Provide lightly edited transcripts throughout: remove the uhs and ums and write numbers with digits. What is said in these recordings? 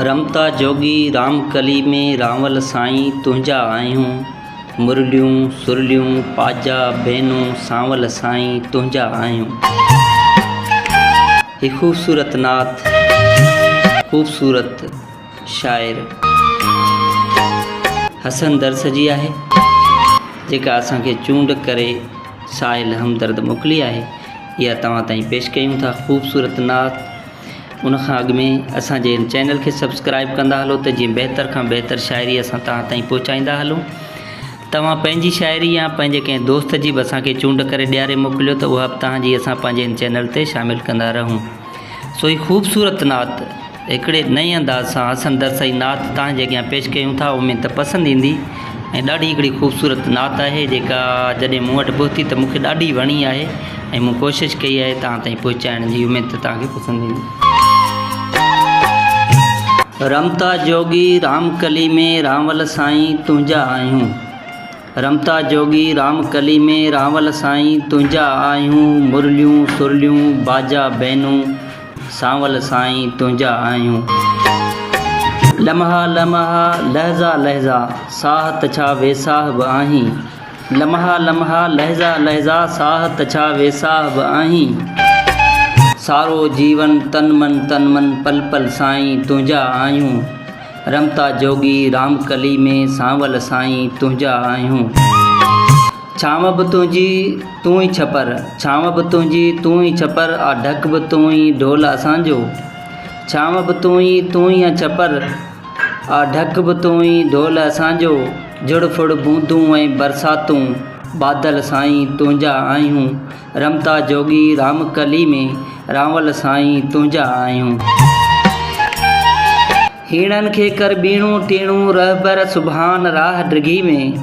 रमता जोगी राम कली में रावल साईं तुंहिंजा आहियूं। मुरलियूं सुरलियूं पाजा भेनूं सांवल साईं तुंहिंजा आहियूं। ही ख़ूबसूरत नात ख़ूबसूरत शाइर हसन दर्स जी आहे, जेका असांखे चूंड करे साहिल हमदर्द मोकिली आहे। इहा तव्हां ताईं पेश कयूं था ख़ूबसूरत नात। उन खां अॻु में असांजे चैनल खे सब्सक्राइब कंदा हलो त जीअं बहितर खां बहितर शाइरी असां तव्हां ताईं पहुचाईंदा हलूं। तव्हां पंहिंजी शाइरी या पंहिंजे कंहिं दोस्त जी बि असांखे चूंड करे ॾियारे मोकिलियो त उहा बि तव्हांजी असां पंहिंजे चैनल ते शामिलु कंदा रहूं। सो ही ख़ूबसूरत नात हिकिड़े नए अंदाज़ सां हसन दर्स जी नात तव्हांजे अॻियां पेश कयूं था। उमेद त पसंदि ईंदी ऐं ॾाढी हिकिड़ी ख़ूबसूरत नात आहे, जेका जॾहिं मूं वटि पहुती त मूंखे ॾाढी वणी आहे ऐं मूं कोशिशि कई आहे तव्हां ताईं पहुचाइण जी। उमेद त तव्हांखे पसंदि ईंदी। रमता जोगी राम कली में रावल साईं तुंहिंजा आहियूं। रमता जोगी राम कली में रावल साईं तुंहिंजा आहियूं। मुरलियूं सुरलियूं बाजा बैनूं सांवल साईं तुंहिंजा आहियूं। लम्हा लम्हा लहज़ा लहज़ा साहत छा वेसाह बि आहीं। लम्हा लम्हा लहज़ा लहज़ा साहत छा वेसाह बि आहीं। सारो जीवन तन मन पल पल साईं तुंहिंजा आहियूं। रमता जोगी राम कली में सांवल साईं तुंहिंजा आहियूं। छांव बि तुंहिंजी तूं ई छपर, छांव बि तुंहिंजी तूं ई छपर, आ ढक बि तूं ई ढोल असांजो। छांव बि तूं ई छपर, आ ढक बि तूं ई ढोल असांजो। जुड़ फुड़ बूंदूं ऐं बरसातूं बादल साईं तुंहिंजा आहियूं। रमता जोगी राम कली में रावल साईं तुंहिंजा आहियूं। हीणनि खे कर बीणूं टीणूं रहबर सुभान राह डिघी में।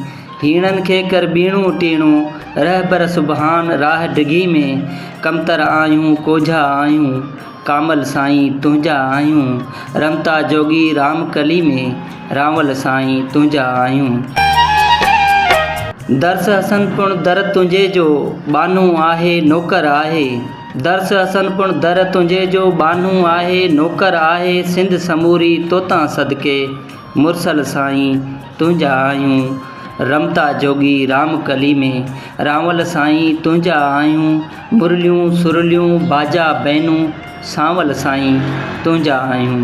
हीणनि खे कर बीणूं टीणूं रहबर सुभान राह डिघी में। कमतर आहियूं कोझा आहियूं कामल साईं तुंहिंजा आहियूं। रमता जोगी राम कली में रावल साईं तुंहिंजा आहियूं। दर्स हसन पुण दर तुंहिंजे जो बानू आहे नौकर आहे। दर्स हसन पुण दर तुंहिंजे जो बानू आहे नौकर आहे। सिंध समूरी तोतां सदके मुरसल साईं तुंहिंजा आहियूं। रमता जोगी राम कली में रावल साईं तुंहिंजा आहियूं। मुरलियूं सुरलियूं बाजा बैनूं सांवल साईं तुंहिंजा आहियूं।